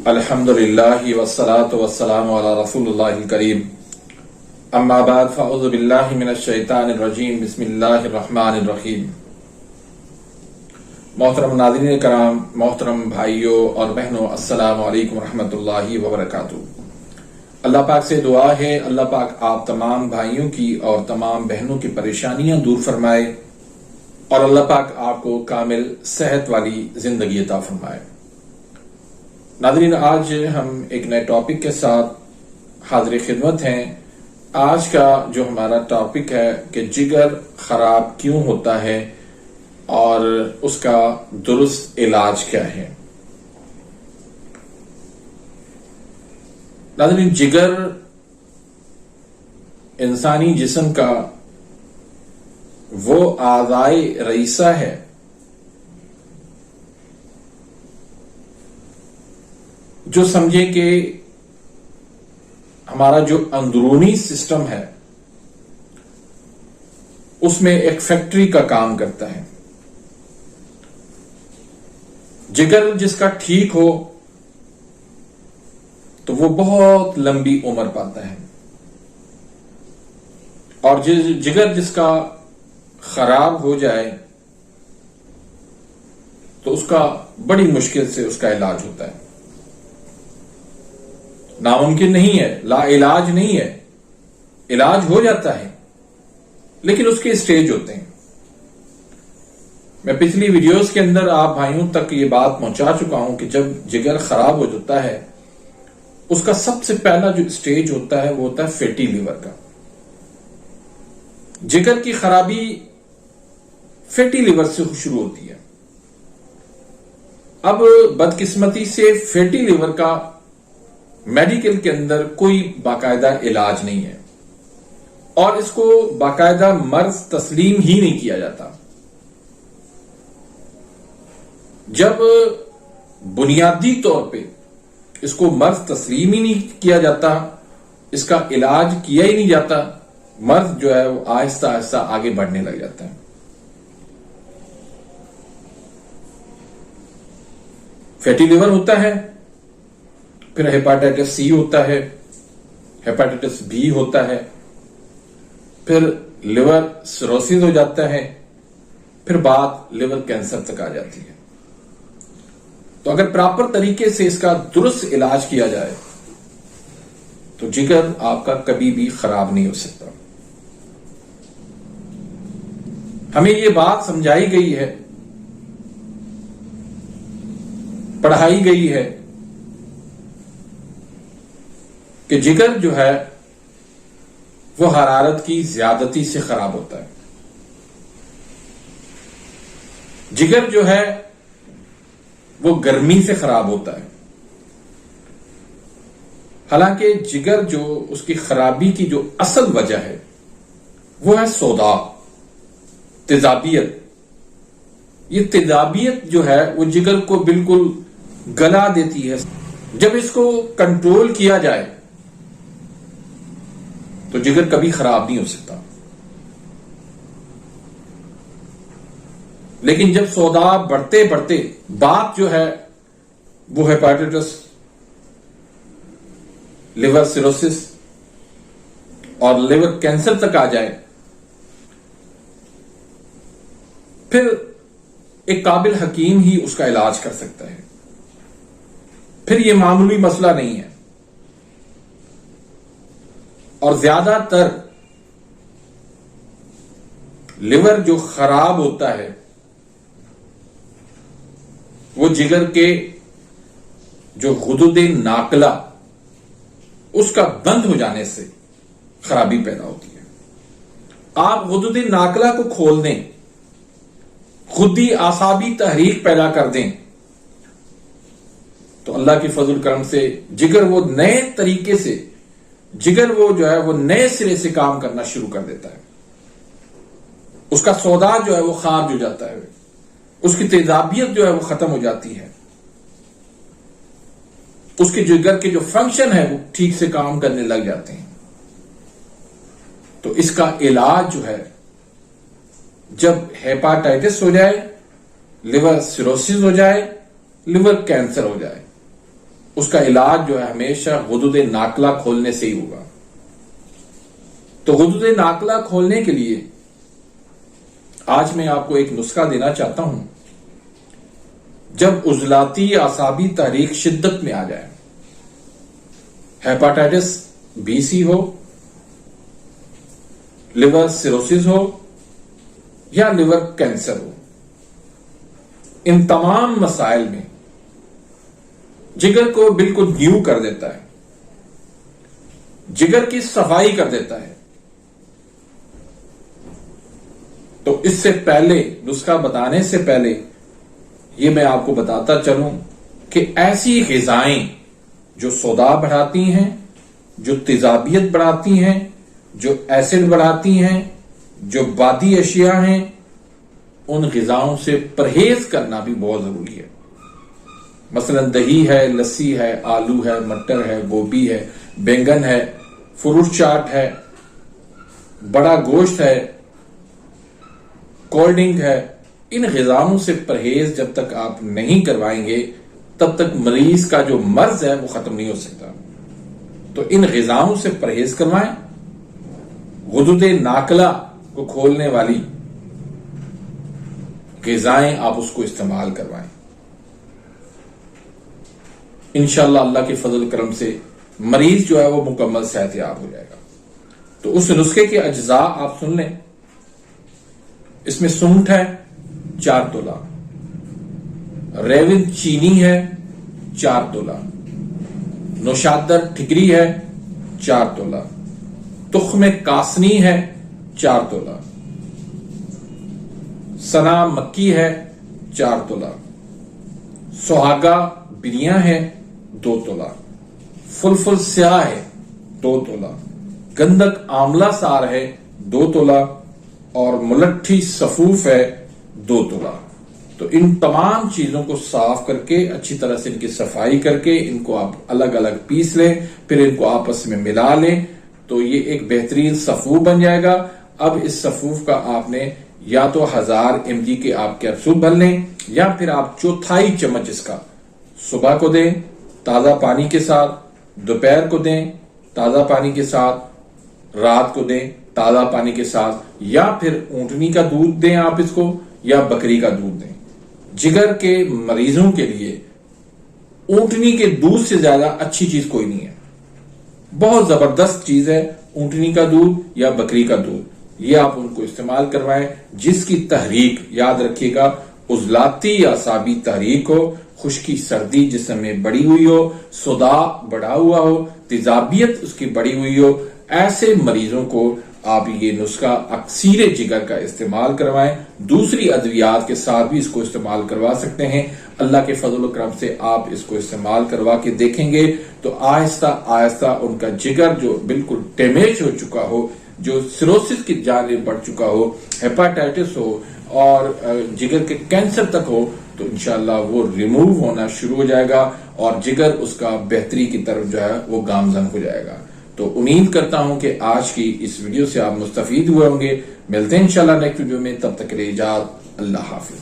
الحمدللہ والصلاة والسلام علی رسول اللہ الکریم اما بعد فاعوذ باللہ من الشیطان الرجیم بسم اللہ الرحمن الرحیم۔ محترم ناظرین کرام، محترم بھائیوں اور بہنوں، السلام علیکم ورحمۃ اللہ وبرکاتہ۔ اللہ پاک سے دعا ہے اللہ پاک آپ تمام بھائیوں کی اور تمام بہنوں کی پریشانیاں دور فرمائے اور اللہ پاک آپ کو کامل صحت والی زندگی عطا فرمائے۔ ناظرین، آج ہم ایک نئے ٹاپک کے ساتھ حاضر خدمت ہیں۔ آج کا جو ہمارا ٹاپک ہے کہ جگر خراب کیوں ہوتا ہے اور اس کا درست علاج کیا ہے۔ ناظرین، جگر انسانی جسم کا وہ اعضائے رئیسہ ہے جو سمجھے کہ ہمارا جو اندرونی سسٹم ہے اس میں ایک فیکٹری کا کام کرتا ہے۔ جگر جس کا ٹھیک ہو تو وہ بہت لمبی عمر پاتا ہے، اور جگر جس کا خراب ہو جائے تو اس کا بڑی مشکل سے اس کا علاج ہوتا ہے۔ ناممکن نہیں ہے، لا علاج نہیں ہے، علاج ہو جاتا ہے لیکن اس کے اسٹیج ہوتے ہیں۔ میں پچھلی ویڈیوز کے اندر آپ بھائیوں تک یہ بات پہنچا چکا ہوں کہ جب جگر خراب ہو جاتا ہے اس کا سب سے پہلا جو اسٹیج ہوتا ہے وہ ہوتا ہے فیٹی لیور کا۔ جگر کی خرابی فیٹی لیور سے شروع ہوتی ہے۔ اب بدقسمتی سے فیٹی لیور کا میڈیکل کے اندر کوئی باقاعدہ علاج نہیں ہے اور اس کو باقاعدہ مرض تسلیم ہی نہیں کیا جاتا۔ جب بنیادی طور پہ اس کو مرض تسلیم ہی نہیں کیا جاتا، اس کا علاج کیا ہی نہیں جاتا، مرض جو ہے وہ آہستہ آہستہ آگے بڑھنے لگ جاتا ہے۔ فیٹی لیور ہوتا ہے، پھر ہیپاٹائٹس سی ہوتا ہے، ہیپاٹائٹس بی ہوتا ہے، پھر لیور سروسس ہو جاتا ہے، پھر بات لیور کینسر تک آ جاتی ہے۔ تو اگر پراپر طریقے سے اس کا درست علاج کیا جائے تو جگر آپ کا کبھی بھی خراب نہیں ہو سکتا۔ ہمیں یہ بات سمجھائی گئی ہے، پڑھائی گئی ہے کہ جگر جو ہے وہ حرارت کی زیادتی سے خراب ہوتا ہے۔ جگر جو ہے وہ گرمی سے خراب ہوتا ہے۔ حالانکہ جگر جو اس کی خرابی کی جو اصل وجہ ہے وہ ہے سودا، تیزابیت۔ یہ تیزابیت جو ہے وہ جگر کو بالکل گلا دیتی ہے۔ جب اس کو کنٹرول کیا جائے تو جگر کبھی خراب نہیں ہو سکتا، لیکن جب سودا بڑھتے بڑھتے بات جو ہے وہ ہیپاٹائٹس، لیور سیروسس اور لیور کینسر تک آ جائے، پھر ایک قابل حکیم ہی اس کا علاج کر سکتا ہے۔ پھر یہ معمولی مسئلہ نہیں ہے، اور زیادہ تر لیور جو خراب ہوتا ہے وہ جگر کے جو غدود ناقلہ اس کا بند ہو جانے سے خرابی پیدا ہوتی ہے۔ آپ غدود ناقلہ کو کھول دیں، خود ہی اعصابی تحریک پیدا کر دیں تو اللہ کی فضل کرم سے جگر وہ نئے طریقے سے جگر وہ جو ہے وہ نئے سرے سے کام کرنا شروع کر دیتا ہے۔ اس کا سودا جو ہے وہ خارج ہو جاتا ہے، اس کی تیزابیت جو ہے وہ ختم ہو جاتی ہے، اس کے جگر کے جو فنکشن ہے وہ ٹھیک سے کام کرنے لگ جاتے ہیں۔ تو اس کا علاج جو ہے جب ہیپاٹائٹس ہو جائے، لیور سیروسس ہو جائے، لیور کینسر ہو جائے، اس کا علاج جو ہے ہمیشہ غدود ناقلہ کھولنے سے ہی ہوگا. تو غدود ناقلہ کھولنے کے لیے آج میں آپ کو ایک نسخہ دینا چاہتا ہوں. جب عضلاتی اعصابی تحریک شدت میں آ جائے، ہیپاٹائٹس بی سی ہو، لیور سیروسس ہو یا لیور کینسر ہو، ان تمام مسائل میں جگر کو بالکل نیو کر دیتا ہے، جگر کی صفائی کر دیتا ہے. تو اس سے پہلے، نسخہ بتانے سے پہلے یہ میں آپ کو بتاتا چلوں کہ ایسی غذائیں جو سودا بڑھاتی ہیں، جو تیزابیت بڑھاتی ہیں، جو ایسڈ بڑھاتی ہیں، جو بادی اشیاء ہیں، ان غذاؤں سے پرہیز کرنا بھی بہت ضروری ہے. مثلا دہی ہے، لسی ہے، آلو ہے، مٹر ہے، گوبھی ہے، بینگن ہے، فروٹ چاٹ ہے، بڑا گوشت ہے، کولڈ ڈرنک ہے. ان غذاؤں سے پرہیز جب تک آپ نہیں کروائیں گے تب تک مریض کا جو مرض ہے وہ ختم نہیں ہو سکتا. تو ان غذاؤں سے پرہیز کروائیں، غدود ناقلہ کو کھولنے والی غذائیں آپ اس کو استعمال کروائیں. انشاءاللہ اللہ کے فضل کرم سے مریض جو ہے وہ مکمل صحت یاب ہو جائے گا. تو اس نسخے کے اجزاء آپ سن لیں. اس میں سونٹ ہے 4 تولہ، ریون چینی ہے 4 تولہ، نوشادر ٹھکری ہے 4 تولہ، تخم کاسنی ہے 4 تولہ، سنا مکی ہے 4 تولہ، سہاگا بریاں ہے 2 تولہ، فلفل سیاہ ہے 2 تولہ، گندک آملہ سار ہے 2 تولہ، اور ملٹھی صفوف ہے 2 تولہ. تو ان تمام چیزوں کو صاف کر کے اچھی طرح سے ان کی صفائی کر کے ان کو آپ الگ الگ پیس لیں، پھر ان کو آپس میں ملا لیں تو یہ ایک بہترین صفوف بن جائے گا. اب اس صفوف کا آپ نے یا تو 1000 mg کے آپ کیپسول بھر لیں یا پھر آپ 1/4 چمچ اس کا صبح کو دیں تازہ پانی کے ساتھ، دوپہر کو دیں تازہ پانی کے ساتھ، رات کو دیں تازہ پانی کے ساتھ، یا پھر اونٹنی کا دودھ دیں آپ اس کو، یا بکری کا دودھ دیں. جگر کے مریضوں کے لیے اونٹنی کے دودھ سے زیادہ اچھی چیز کوئی نہیں ہے. بہت زبردست چیز ہے اونٹنی کا دودھ یا بکری کا دودھ. یہ آپ ان کو استعمال کروائیں جس کی تحریک، یاد رکھیے گا، عضلاتی اعصابی تحریک ہو، خشکی سردی جسم میں بڑی ہوئی ہو، صداع بڑھا ہوا ہو، تیزابیت اس کی بڑی ہوئی ہو. ایسے مریضوں کو آپ یہ نسخہ اکسیر جگر کا استعمال کروائیں. دوسری ادویات کے ساتھ بھی اس کو استعمال کروا سکتے ہیں. اللہ کے فضل و کرم سے آپ اس کو استعمال کروا کے دیکھیں گے تو آہستہ آہستہ ان کا جگر جو بالکل ڈیمیج ہو چکا ہو، جو سیروسس کی جانب بڑھ چکا ہو، ہیپاٹائٹس ہو اور جگر کے کینسر تک ہو، تو انشاءاللہ وہ ریموو ہونا شروع ہو جائے گا اور جگر اس کا بہتری کی طرف جو ہے وہ گامزن ہو جائے گا. تو امید کرتا ہوں کہ آج کی اس ویڈیو سے آپ مستفید ہوئے ہوں گے. ملتے ہیں انشاءاللہ نیکسٹ ویڈیو میں، تب تک کے لیے اجازت، اللہ حافظ.